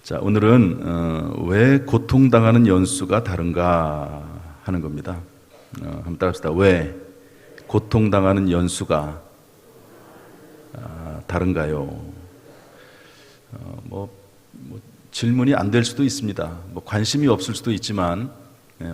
자, 오늘은 왜 고통당하는 연수가 다른가 하는 겁니다. 한번 따라합시다. 왜 고통당하는 연수가 다른가요? 질문이 안 될 수도 있습니다. 관심이 없을 수도 있지만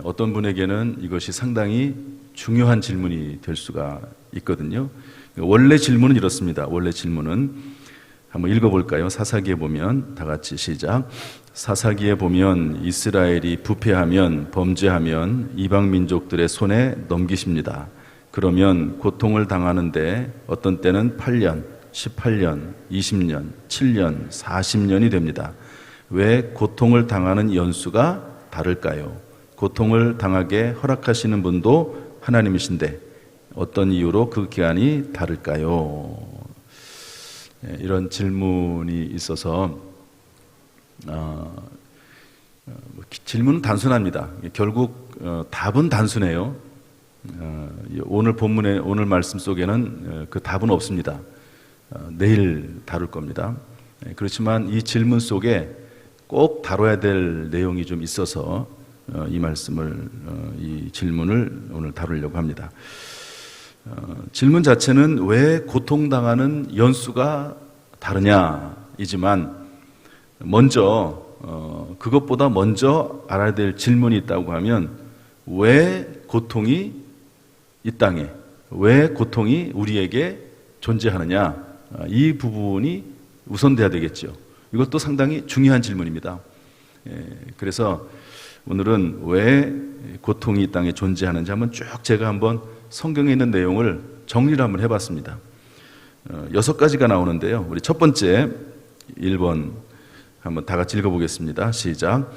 어떤 분에게는 이것이 상당히 중요한 질문이 될 수가 있거든요. 원래 질문은 이렇습니다. 원래 질문은 한번 읽어볼까요? 사사기에 보면 다 같이 시작. 사사기에 보면 이스라엘이 부패하면 범죄하면 이방 민족들의 손에 넘기십니다. 그러면 고통을 당하는데 어떤 때는 8년, 18년, 20년, 7년, 40년이 됩니다. 왜 고통을 당하는 연수가 다를까요? 고통을 당하게 허락하시는 분도 하나님이신데 어떤 이유로 그 기한이 다를까요? 이런 질문이 있어서 질문은 단순합니다. 결국 답은 단순해요. 오늘 본문의 오늘 말씀 속에는 그 답은 없습니다. 내일 다룰 겁니다. 그렇지만 이 질문 속에 꼭 다뤄야 될 내용이 좀 있어서 이 질문을 오늘 다루려고 합니다. 질문 자체는 왜 고통당하는 연수가 다르냐이지만 먼저 그것보다 먼저 알아야 될 질문이 있다고 하면 왜 고통이 이 땅에, 왜 고통이 우리에게 존재하느냐, 이 부분이 우선돼야 되겠죠. 이것도 상당히 중요한 질문입니다. 그래서 오늘은 왜 고통이 이 땅에 존재하는지 제가 한번 성경에 있는 내용을 정리를 한번 해봤습니다. 6가지가 나오는데요. 우리 첫 번째 1번 한번 다 같이 읽어보겠습니다. 시작.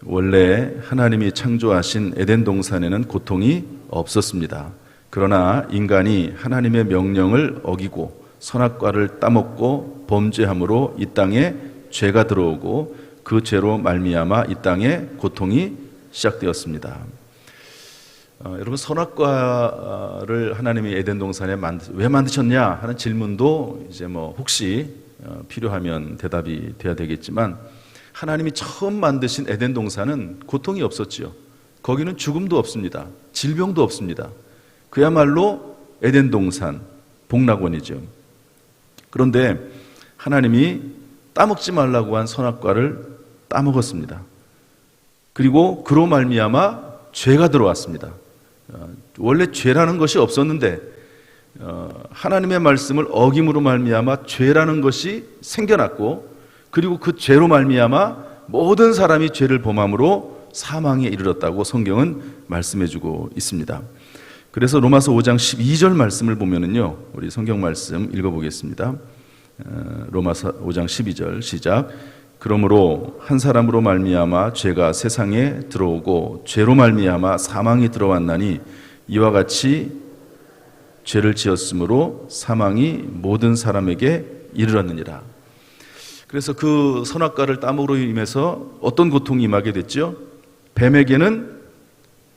원래 하나님이 창조하신 에덴 동산에는 고통이 없었습니다. 그러나 인간이 하나님의 명령을 어기고 선악과를 따먹고 범죄함으로 이 땅에 죄가 들어오고 그 죄로 말미암아 이 땅에 고통이 시작되었습니다. 여러분, 선악과를 하나님이 에덴 동산에 왜 만드셨냐 하는 질문도 이제 혹시 필요하면 대답이 돼야 되겠지만 하나님이 처음 만드신 에덴 동산은 고통이 없었지요. 거기는 죽음도 없습니다. 질병도 없습니다. 그야말로 에덴 동산, 복락원이죠. 그런데 하나님이 따먹지 말라고 한 선악과를 따먹었습니다. 그리고 그로 말미암아 죄가 들어왔습니다. 원래 죄라는 것이 없었는데 하나님의 말씀을 어김으로 말미암아 죄라는 것이 생겨났고 그리고 그 죄로 말미암아 모든 사람이 죄를 범함으로 사망에 이르렀다고 성경은 말씀해주고 있습니다. 그래서 로마서 5장 12절 말씀을 보면은요, 우리 성경 말씀 읽어보겠습니다. 로마서 5장 12절 시작. 그러므로 한 사람으로 말미암아 죄가 세상에 들어오고 죄로 말미암아 사망이 들어왔나니 이와 같이 죄를 지었으므로 사망이 모든 사람에게 이르렀느니라. 그래서 그 선악과를 따먹으로 인해서 어떤 고통이 임하게 됐죠? 뱀에게는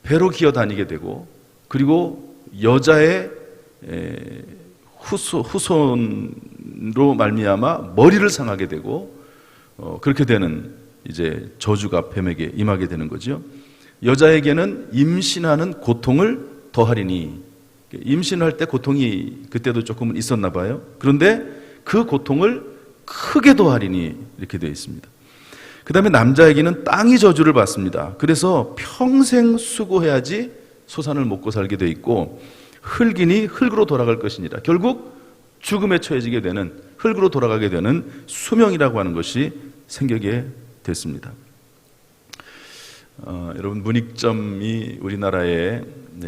배로 기어다니게 되고 그리고 여자의 후손으로 말미암아 머리를 상하게 되고 그렇게 되는 이제 저주가 뱀에게 임하게 되는 거죠. 여자에게는 임신하는 고통을 더하리니, 임신할 때 고통이 그때도 조금은 있었나 봐요. 그런데 그 고통을 크게 더하리니 이렇게 되어 있습니다. 그 다음에 남자에게는 땅이 저주를 받습니다. 그래서 평생 수고해야지 소산을 먹고 살게 되어 있고 흙이니 흙으로 돌아갈 것이니라. 결국 죽음에 처해지게 되는, 흙으로 돌아가게 되는 수명이라고 하는 것이 생기게 됐습니다. 여러분, 문익점이 우리나라에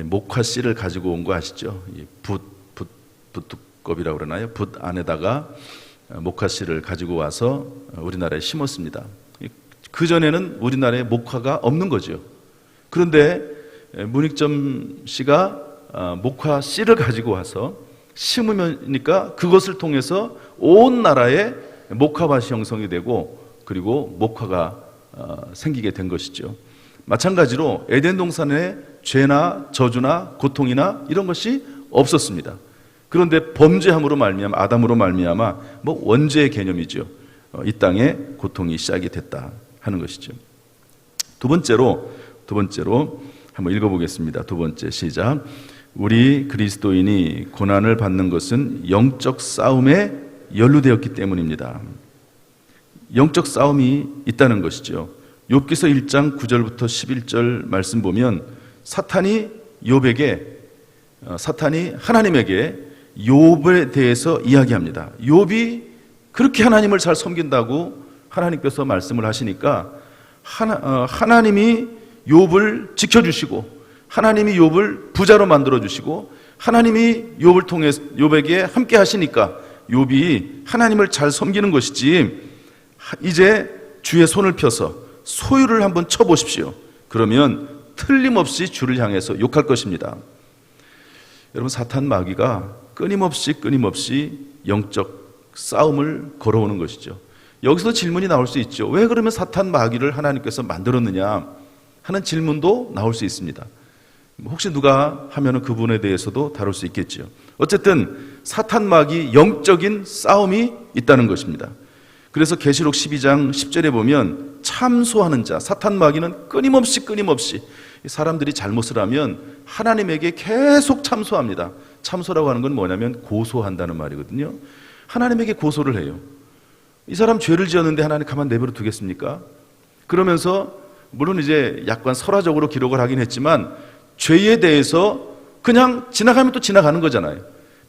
목화 씨를 가지고 온 거 아시죠? 붓두껍이라고 그러나요? 붓 안에다가 목화 씨를 가지고 와서 우리나라에 심었습니다. 그 전에는 우리나라에 목화가 없는 거죠. 그런데 문익점 씨가 목화 씨를 가지고 와서 심으니까 그것을 통해서 온 나라에 목화밭이 형성이 되고 그리고 목화가 생기게 된 것이죠. 마찬가지로 에덴 동산에 죄나 저주나 고통이나 이런 것이 없었습니다. 그런데 범죄함으로 말미암아, 아담으로 말미암아 원죄의 개념이죠. 이 땅에 고통이 시작이 됐다. 하는 것이죠. 두 번째로 한번 읽어보겠습니다. 두 번째 시작. 우리 그리스도인이 고난을 받는 것은 영적 싸움에 연루되었기 때문입니다. 영적 싸움이 있다는 것이죠. 욥기서 1장 9절부터 11절 말씀 보면 사탄이 하나님에게 욥에 대해서 이야기합니다. 욥이 그렇게 하나님을 잘 섬긴다고 하나님께서 말씀을 하시니까 하나님이 욥을 지켜주시고 하나님이 욥을 부자로 만들어주시고 하나님이 욥을 통해 욥에게 함께 하시니까 욥이 하나님을 잘 섬기는 것이지, 이제 주의 손을 펴서 소유를 한번 쳐보십시오. 그러면 틀림없이 주를 향해서 욕할 것입니다. 여러분, 사탄 마귀가 끊임없이 영적 싸움을 걸어오는 것이죠. 여기서 질문이 나올 수 있죠. 왜 그러면 사탄 마귀를 하나님께서 만들었느냐 하는 질문도 나올 수 있습니다. 혹시 누가 하면은 그분에 대해서도 다룰 수 있겠죠. 어쨌든 사탄 마귀 영적인 싸움이 있다는 것입니다. 그래서 계시록 12장 10절에 보면 참소하는 자, 사탄 마귀는 끊임없이 사람들이 잘못을 하면 하나님에게 계속 참소합니다. 참소라고 하는 건 뭐냐면 고소한다는 말이거든요. 하나님에게 고소를 해요. 이 사람 죄를 지었는데 하나님 가만 내버려 두겠습니까? 그러면서 물론 이제 약간 설화적으로 기록을 하긴 했지만 죄에 대해서 그냥 지나가면 또 지나가는 거잖아요.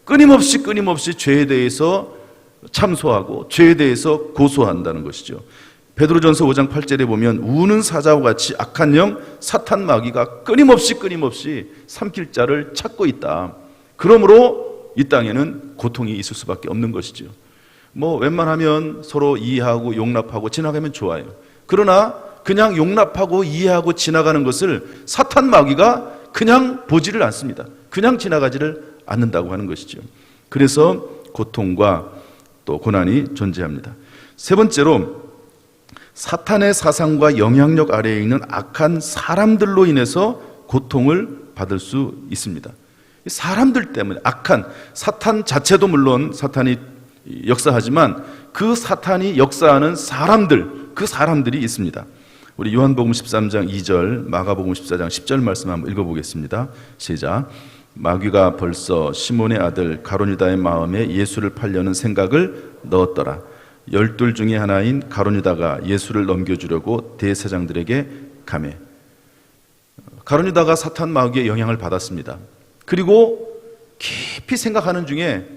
끊임없이 죄에 대해서 참소하고 죄에 대해서 고소한다는 것이죠. 베드로전서 5장 8절에 보면 우는 사자와 같이 악한 영 사탄 마귀가 끊임없이 삼킬 자를 찾고 있다. 그러므로 이 땅에는 고통이 있을 수밖에 없는 것이죠. 웬만하면 서로 이해하고 용납하고 지나가면 좋아요. 그러나 그냥 용납하고 이해하고 지나가는 것을 사탄 마귀가 그냥 보지를 않습니다. 그냥 지나가지를 않는다고 하는 것이죠. 그래서 고통과 또 고난이 존재합니다. 세 번째로 사탄의 사상과 영향력 아래에 있는 악한 사람들로 인해서 고통을 받을 수 있습니다. 사람들 때문에, 악한 사탄 자체도 물론 사탄이 역사하지만 그 사탄이 역사하는 그 사람들이 있습니다. 우리 요한복음 13장 2절, 마가복음 14장 10절 말씀 한번 읽어보겠습니다. 시작. 마귀가 벌써 시몬의 아들 가룟유다의 마음에 예수를 팔려는 생각을 넣었더라. 12 중에 하나인 가룟유다가 예수를 넘겨주려고 대제사장들에게 가매. 가룟유다가 사탄 마귀의 영향을 받았습니다. 그리고 깊이 생각하는 중에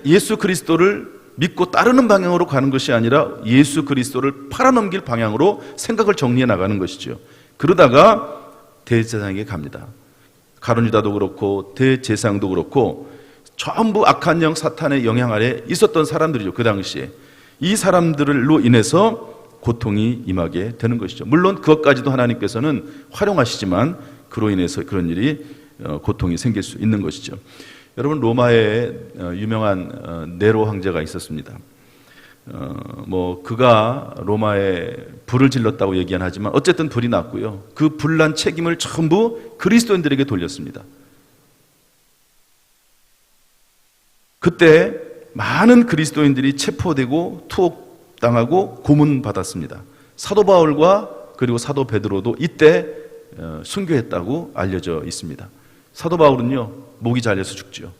예수 그리스도를 믿고 따르는 방향으로 가는 것이 아니라 예수 그리스도를 팔아넘길 방향으로 생각을 정리해 나가는 것이죠. 그러다가 대제사장에게 갑니다. 가룟유다도 그렇고 대제사장도 그렇고 전부 악한 영 사탄의 영향 아래 있었던 사람들이죠. 그 당시에 이 사람들로 인해서 고통이 임하게 되는 것이죠. 물론 그것까지도 하나님께서는 활용하시지만 그로 인해서 그런 일이 고통이 생길 수 있는 것이죠. 여러분, 로마에 유명한 네로 황제가 있었습니다. 그가 로마에 불을 질렀다고 얘기는 하지만 어쨌든 불이 났고요. 그 불난 책임을 전부 그리스도인들에게 돌렸습니다. 그때 많은 그리스도인들이 체포되고 투옥당하고 고문받았습니다. 사도 바울과 그리고 사도 베드로도 이때 순교했다고 알려져 있습니다. 사도 바울은요, 목이 잘려서 죽죠.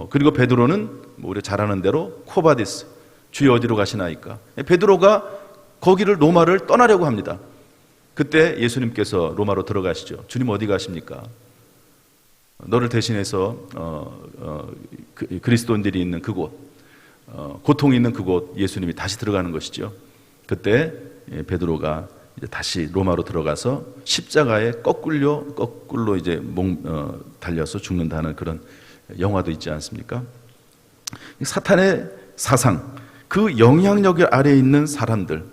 그리고 베드로는 우리가 잘 아는 대로 코바디스, 주여 어디로 가시나이까. 베드로가 거기를 로마를 떠나려고 합니다. 그때 예수님께서 로마로 들어가시죠. 주님 어디 가십니까? 너를 대신해서 그리스도인들이 있는 그곳, 고통이 있는 그곳 예수님이 다시 들어가는 것이죠. 그때 베드로가 이제 다시 로마로 들어가서 십자가에 거꾸로 이제 달려서 죽는다는 그런 영화도 있지 않습니까? 사탄의 사상, 그 영향력 아래에 있는 사람들,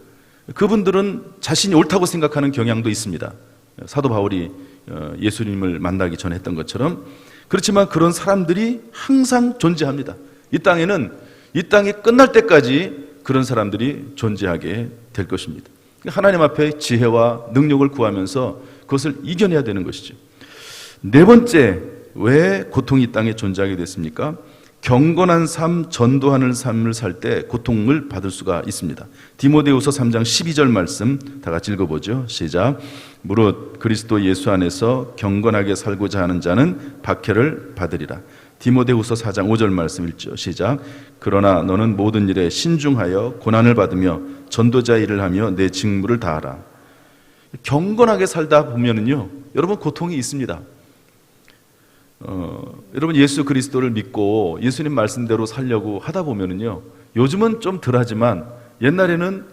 그분들은 자신이 옳다고 생각하는 경향도 있습니다. 사도 바울이 예수님을 만나기 전에 했던 것처럼. 그렇지만 그런 사람들이 항상 존재합니다. 이 땅이 끝날 때까지 그런 사람들이 존재하게 될 것입니다. 하나님 앞에 지혜와 능력을 구하면서 그것을 이겨내야 되는 것이죠. 네 번째, 왜 고통이 이 땅에 존재하게 됐습니까? 경건한 삶, 전도하는 삶을 살 때 고통을 받을 수가 있습니다. 디모데후서 3장 12절 말씀 다 같이 읽어보죠. 시작. 무릇 그리스도 예수 안에서 경건하게 살고자 하는 자는 박해를 받으리라. 디모데후서 4장 5절 말씀 읽죠. 시작. 그러나 너는 모든 일에 신중하여 고난을 받으며 전도자 일을 하며 내 직무를 다하라. 경건하게 살다 보면은요, 여러분 고통이 있습니다. 여러분 예수 그리스도를 믿고 예수님 말씀대로 살려고 하다 보면은요, 요즘은 좀 덜하지만 옛날에는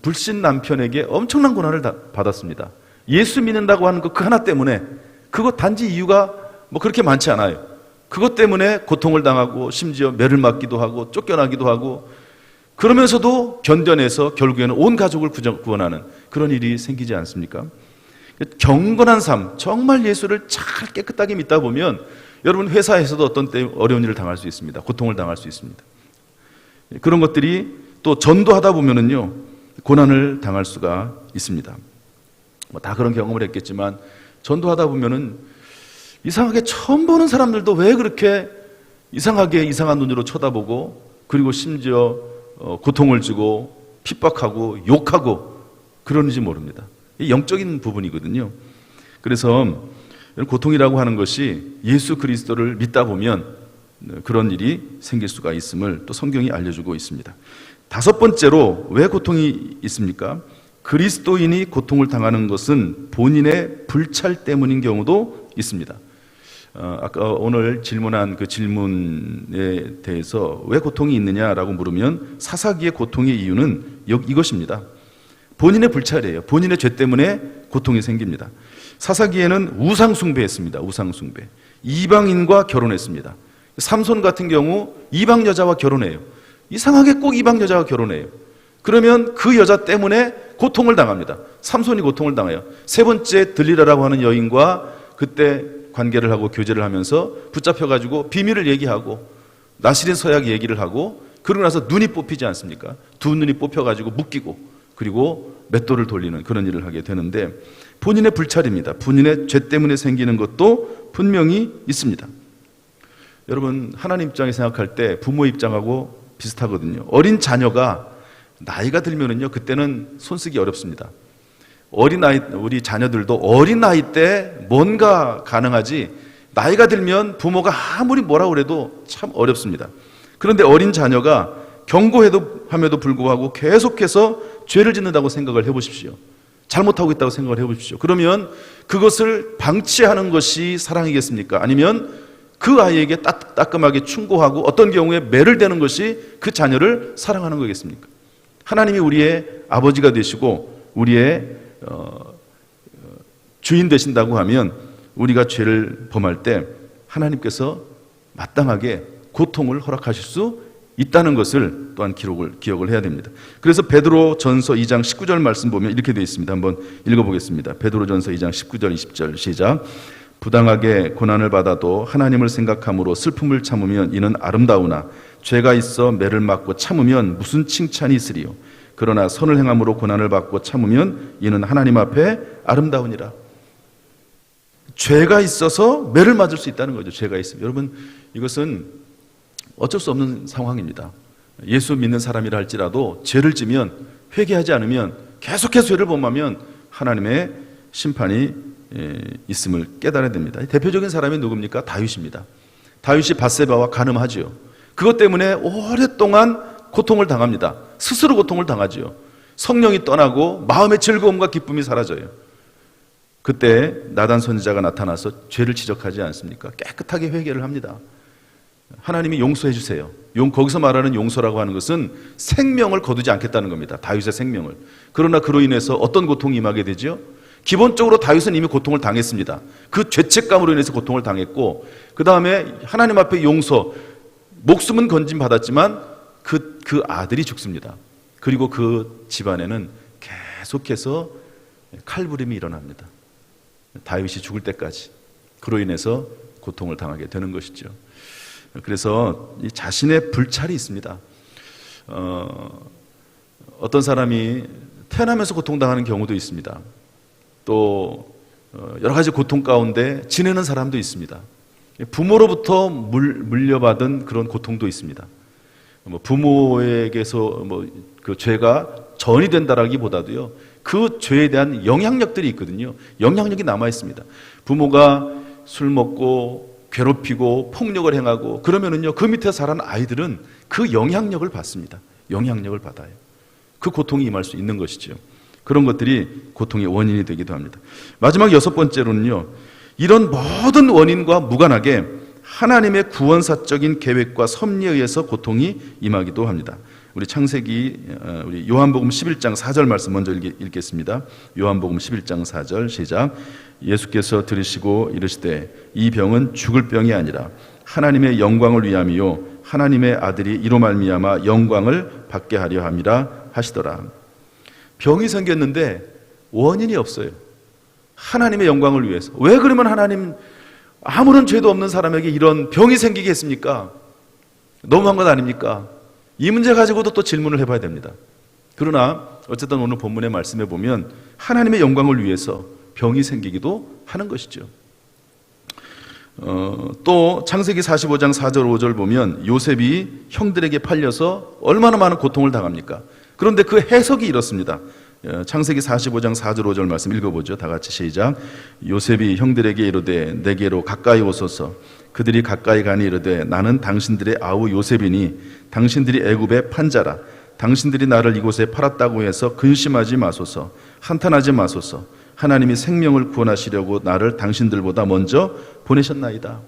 불신 남편에게 엄청난 고난을 받았습니다. 예수 믿는다고 하는 그 하나 때문에, 그거 단지 이유가 뭐 그렇게 많지 않아요. 그것 때문에 고통을 당하고 심지어 매를 맞기도 하고 쫓겨나기도 하고, 그러면서도 견뎌내서 결국에는 온 가족을 구원하는 그런 일이 생기지 않습니까? 경건한 삶, 정말 예수를 잘 깨끗하게 믿다 보면 여러분 회사에서도 어떤 때 어려운 일을 당할 수 있습니다. 고통을 당할 수 있습니다. 그런 것들이 또 전도하다 보면은요, 고난을 당할 수가 있습니다. 뭐 다 그런 경험을 했겠지만 전도하다 보면은 이상하게 처음 보는 사람들도 왜 그렇게 이상하게 이상한 눈으로 쳐다보고, 그리고 심지어 고통을 주고 핍박하고 욕하고 그러는지 모릅니다. 이 영적인 부분이거든요. 그래서 고통이라고 하는 것이 예수 그리스도를 믿다 보면 그런 일이 생길 수가 있음을 또 성경이 알려주고 있습니다. 다섯 번째로 왜 고통이 있습니까? 그리스도인이 고통을 당하는 것은 본인의 불찰 때문인 경우도 있습니다. 아까 오늘 질문한 그 질문에 대해서 왜 고통이 있느냐라고 물으면 사사기의 고통의 이유는 이것입니다. 본인의 불찰이에요. 본인의 죄 때문에 고통이 생깁니다. 사사기에는 우상 숭배했습니다. 우상 숭배. 이방인과 결혼했습니다. 삼손 같은 경우 이방 여자와 결혼해요. 이상하게 꼭 이방 여자와 결혼해요. 그러면 그 여자 때문에 고통을 당합니다. 삼손이 고통을 당해요. 세 번째 들리라라고 하는 여인과 그때 관계를 하고 교제를 하면서 붙잡혀가지고 비밀을 얘기하고 나시린 서약 얘기를 하고, 그러고 나서 눈이 뽑히지 않습니까? 두 눈이 뽑혀가지고 묶이고, 그리고 맷돌을 돌리는 그런 일을 하게 되는데, 본인의 불찰입니다. 본인의 죄 때문에 생기는 것도 분명히 있습니다. 여러분, 하나님 입장에 생각할 때 부모 입장하고 비슷하거든요. 어린 자녀가 나이가 들면은요, 그때는 손쓰기 어렵습니다. 우리 자녀들도 어린 나이 때 뭔가 가능하지, 나이가 들면 부모가 아무리 뭐라 그래도 참 어렵습니다. 그런데 어린 자녀가 경고함에도 불구하고 계속해서 죄를 짓는다고 생각을 해보십시오. 잘못하고 있다고 생각을 해보십시오. 그러면 그것을 방치하는 것이 사랑이겠습니까? 아니면 그 아이에게 따끔하게 충고하고 어떤 경우에 매를 대는 것이 그 자녀를 사랑하는 거겠습니까? 하나님이 우리의 아버지가 되시고 우리의 주인 되신다고 하면, 우리가 죄를 범할 때 하나님께서 마땅하게 고통을 허락하실 수 있다는 것을 또한 기억을 해야 됩니다. 그래서 베드로 전서 2장 19절 말씀 보면 이렇게 되어 있습니다. 한번 읽어보겠습니다. 베드로 전서 2장 19절 20절 시작. 부당하게 고난을 받아도 하나님을 생각함으로 슬픔을 참으면 이는 아름다우나 죄가 있어 매를 맞고 참으면 무슨 칭찬이 있으리요. 그러나 선을 행함으로 고난을 받고 참으면 이는 하나님 앞에 아름다우니라. 죄가 있어서 매를 맞을 수 있다는 거죠. 죄가 있으면. 여러분, 이것은 어쩔 수 없는 상황입니다. 예수 믿는 사람이라 할지라도 죄를 지면, 회개하지 않으면, 계속해서 죄를 범하면 하나님의 심판이 있음을 깨달아야 됩니다. 대표적인 사람이 누굽니까? 다윗입니다. 다윗이 밧세바와 간음하지요. 그것 때문에 오랫동안 고통을 당합니다. 스스로 고통을 당하지요. 성령이 떠나고 마음의 즐거움과 기쁨이 사라져요. 그때 나단 선지자가 나타나서 죄를 지적하지 않습니까? 깨끗하게 회개를 합니다. 하나님이 용서해 주세요. 거기서 말하는 용서라고 하는 것은 생명을 거두지 않겠다는 겁니다. 다윗의 생명을. 그러나 그로 인해서 어떤 고통이 임하게 되죠? 기본적으로 다윗은 이미 고통을 당했습니다. 그 죄책감으로 인해서 고통을 당했고, 그 다음에 하나님 앞에 용서, 목숨은 건진 받았지만 그 아들이 죽습니다. 그리고 그 집안에는 계속해서 칼부림이 일어납니다. 다윗이 죽을 때까지. 그로 인해서 고통을 당하게 되는 것이죠. 그래서 이 자신의 불찰이 있습니다. 어떤 사람이 태어나면서 고통당하는 경우도 있습니다. 또 여러 가지 고통 가운데 지내는 사람도 있습니다. 부모로부터 물려받은 그런 고통도 있습니다. 부모에게서 그 죄가 전이 된다라기보다도요, 그 죄에 대한 영향력들이 있거든요. 영향력이 남아 있습니다. 부모가 술 먹고 괴롭히고 폭력을 행하고 그러면은요, 그 밑에 자란 아이들은 그 영향력을 받습니다. 영향력을 받아요. 그 고통이 임할 수 있는 것이죠. 그런 것들이 고통의 원인이 되기도 합니다. 마지막 6번째로는요, 이런 모든 원인과 무관하게 하나님의 구원사적인 계획과 섭리에 의해서 고통이 임하기도 합니다. 우리 창세기, 우리 요한복음 11장 4절 말씀 먼저 읽겠습니다. 요한복음 11장 4절 시작. 예수께서 들으시고 이르시되 이 병은 죽을 병이 아니라 하나님의 영광을 위함이요 하나님의 아들이 이로 말미암아 영광을 받게 하려 함이라 하시더라. 병이 생겼는데 원인이 없어요. 하나님의 영광을 위해서. 왜 그러면 하나님 아무런 죄도 없는 사람에게 이런 병이 생기게 했습니까? 너무한 것 아닙니까? 이 문제 가지고도 또 질문을 해봐야 됩니다. 그러나 어쨌든 오늘 본문의 말씀에 보면 하나님의 영광을 위해서 병이 생기기도 하는 것이죠. 또 창세기 45장 4절 5절 보면 요셉이 형들에게 팔려서 얼마나 많은 고통을 당합니까? 그런데 그 해석이 이렇습니다. 창세기 45장 4절 5절 말씀 읽어보죠. 다 같이 시작. 요셉이 형들에게 이르되 내게로 가까이 오소서. 그들이 가까이 가니 이르되 나는 당신들의 아우 요셉이니 당신들이 애굽의 판자라. 당신들이 나를 이곳에 팔았다고 해서 근심하지 마소서. 한탄하지 마소서. 하나님이 생명을 구원하시려고 나를 당신들보다 먼저 보내셨나이다.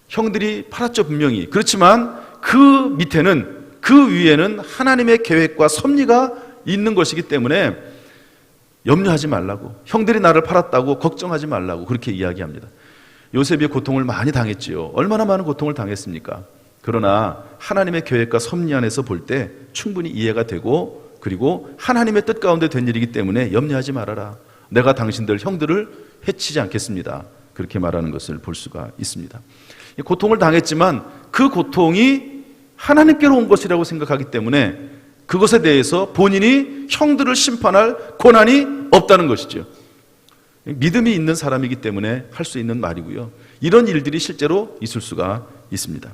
형들이 팔았죠, 분명히. 그렇지만 그 밑에는, 그 위에는 하나님의 계획과 섭리가 있는 것이기 때문에 염려하지 말라고, 형들이 나를 팔았다고 걱정하지 말라고 그렇게 이야기합니다. 요셉이 고통을 많이 당했지요. 얼마나 많은 고통을 당했습니까? 그러나 하나님의 계획과 섭리 안에서 볼 때 충분히 이해가 되고, 그리고 하나님의 뜻 가운데 된 일이기 때문에 염려하지 말아라. 내가 당신들 형들을 해치지 않겠습니다. 그렇게 말하는 것을 볼 수가 있습니다. 고통을 당했지만 그 고통이 하나님께로 온 것이라고 생각하기 때문에 그것에 대해서 본인이 형들을 심판할 권한이 없다는 것이죠. 믿음이 있는 사람이기 때문에 할 수 있는 말이고요. 이런 일들이 실제로 있을 수가 있습니다.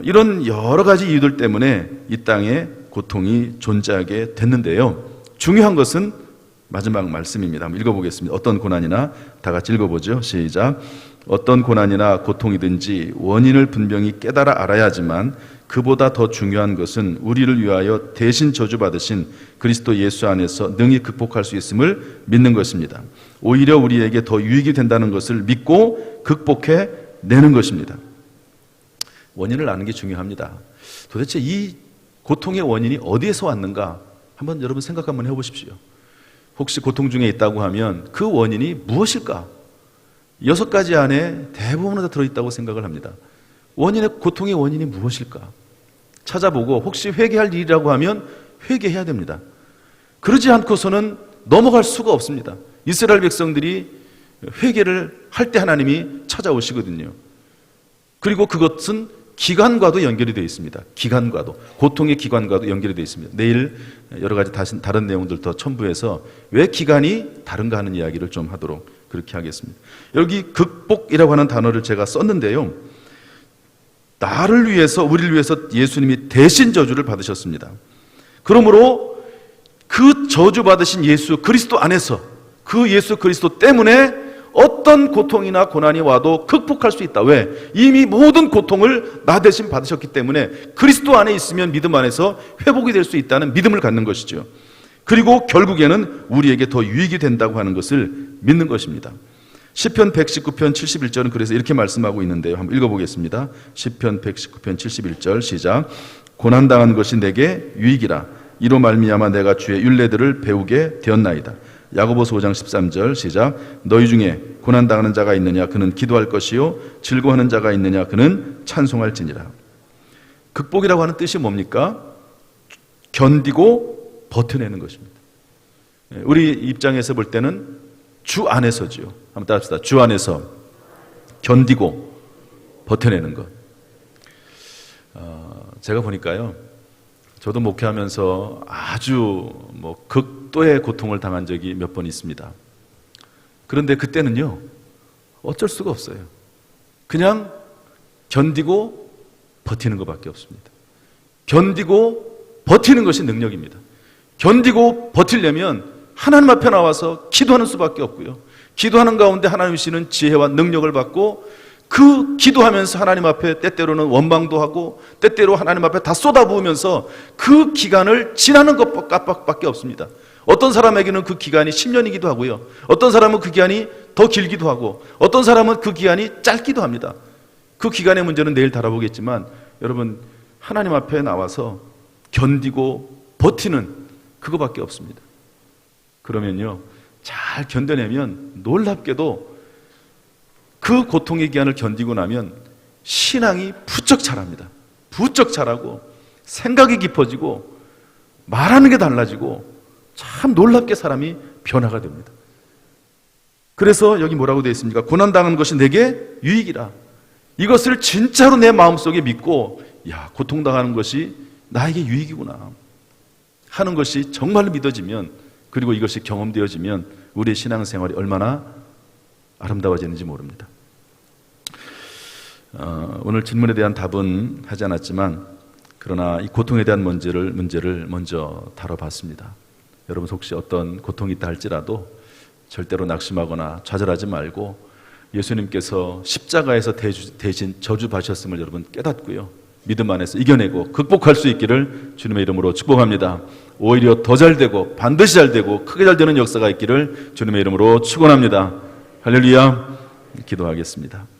이런 여러 가지 이유들 때문에 이 땅에 고통이 존재하게 됐는데요. 중요한 것은 마지막 말씀입니다. 한번 읽어보겠습니다. 어떤 고난이나, 다 같이 읽어보죠. 시작. 어떤 고난이나 고통이든지 원인을 분명히 깨달아 알아야 하지만 그보다 더 중요한 것은 우리를 위하여 대신 저주받으신 그리스도 예수 안에서 능히 극복할 수 있음을 믿는 것입니다. 오히려 우리에게 더 유익이 된다는 것을 믿고 극복해 내는 것입니다. 원인을 아는 게 중요합니다. 도대체 이 고통의 원인이 어디에서 왔는가 한번 여러분 생각 한번 해보십시오. 혹시 고통 중에 있다고 하면 그 원인이 무엇일까? 6가지 안에 대부분은 다 들어있다고 생각을 합니다. 고통의 원인이 무엇일까? 찾아보고 혹시 회개할 일이라고 하면 회개해야 됩니다. 그러지 않고서는 넘어갈 수가 없습니다. 이스라엘 백성들이 회개를 할 때 하나님이 찾아오시거든요. 그리고 그것은 기간과도 연결이 되어 있습니다. 기간과도, 고통의 기간과도 연결이 되어 있습니다. 내일 여러 가지 다른 내용들 더 첨부해서 왜 기간이 다른가 하는 이야기를 좀 하도록 그렇게 하겠습니다. 여기 극복이라고 하는 단어를 제가 썼는데요. 나를 위해서, 우리를 위해서 예수님이 대신 저주를 받으셨습니다. 그러므로 그 저주 받으신 예수 그리스도 안에서, 그 예수 그리스도 때문에 어떤 고통이나 고난이 와도 극복할 수 있다. 왜? 이미 모든 고통을 나 대신 받으셨기 때문에 그리스도 안에 있으면 믿음 안에서 회복이 될 수 있다는 믿음을 갖는 것이죠. 그리고 결국에는 우리에게 더 유익이 된다고 하는 것을 믿는 것입니다. 시편 119편 71절은 그래서 이렇게 말씀하고 있는데요. 한번 읽어보겠습니다. 시편 119편 71절 시작. 고난당한 것이 내게 유익이라. 이로 말미암아 내가 주의 율례들을 배우게 되었나이다. 야고보서 5장 13절 시작. 너희 중에 고난당하는 자가 있느냐 그는 기도할 것이요 즐거워하는 자가 있느냐 그는 찬송할지니라. 극복이라고 하는 뜻이 뭡니까? 견디고 버텨내는 것입니다. 우리 입장에서 볼 때는 주 안에서지요. 한번 따라합시다. 주 안에서 견디고 버텨내는 것. 제가 보니까요, 저도 목회하면서 아주 극도의 고통을 당한 적이 몇 번 있습니다. 그런데 그때는요, 어쩔 수가 없어요. 그냥 견디고 버티는 것밖에 없습니다. 견디고 버티는 것이 능력입니다. 견디고 버티려면 하나님 앞에 나와서 기도하는 수밖에 없고요. 기도하는 가운데 하나님 주시는 지혜와 능력을 받고 그 기도하면서 하나님 앞에 때때로는 원망도 하고 때때로 하나님 앞에 다 쏟아부으면서 그 기간을 지나는 것밖에 없습니다. 어떤 사람에게는 그 기간이 10년이기도 하고요. 어떤 사람은 그 기간이 더 길기도 하고 어떤 사람은 그 기간이 짧기도 합니다. 그 기간의 문제는 내일 다뤄보겠지만 여러분 하나님 앞에 나와서 견디고 버티는 그거밖에 없습니다. 그러면요 잘 견뎌내면 놀랍게도 그 고통의 기간을 견디고 나면 신앙이 부쩍 자랍니다. 부쩍 자라고 생각이 깊어지고 말하는 게 달라지고 참 놀랍게 사람이 변화가 됩니다. 그래서 여기 뭐라고 되어 있습니까? 고난당한 것이 내게 유익이라. 이것을 진짜로 내 마음속에 믿고 야 고통당하는 것이 나에게 유익이구나 하는 것이 정말로 믿어지면 그리고 이것이 경험되어지면 우리의 신앙생활이 얼마나 아름다워지는지 모릅니다. 오늘 질문에 대한 답은 하지 않았지만 그러나 이 고통에 대한 문제를 먼저 다뤄봤습니다. 여러분 혹시 어떤 고통이 있다 할지라도 절대로 낙심하거나 좌절하지 말고 예수님께서 십자가에서 대신 저주받으셨음을 여러분 깨닫고요. 믿음 안에서 이겨내고 극복할 수 있기를 주님의 이름으로 축복합니다. 오히려 더 잘되고 반드시 잘되고 크게 잘되는 역사가 있기를 주님의 이름으로 축원합니다. 할렐루야. 기도하겠습니다.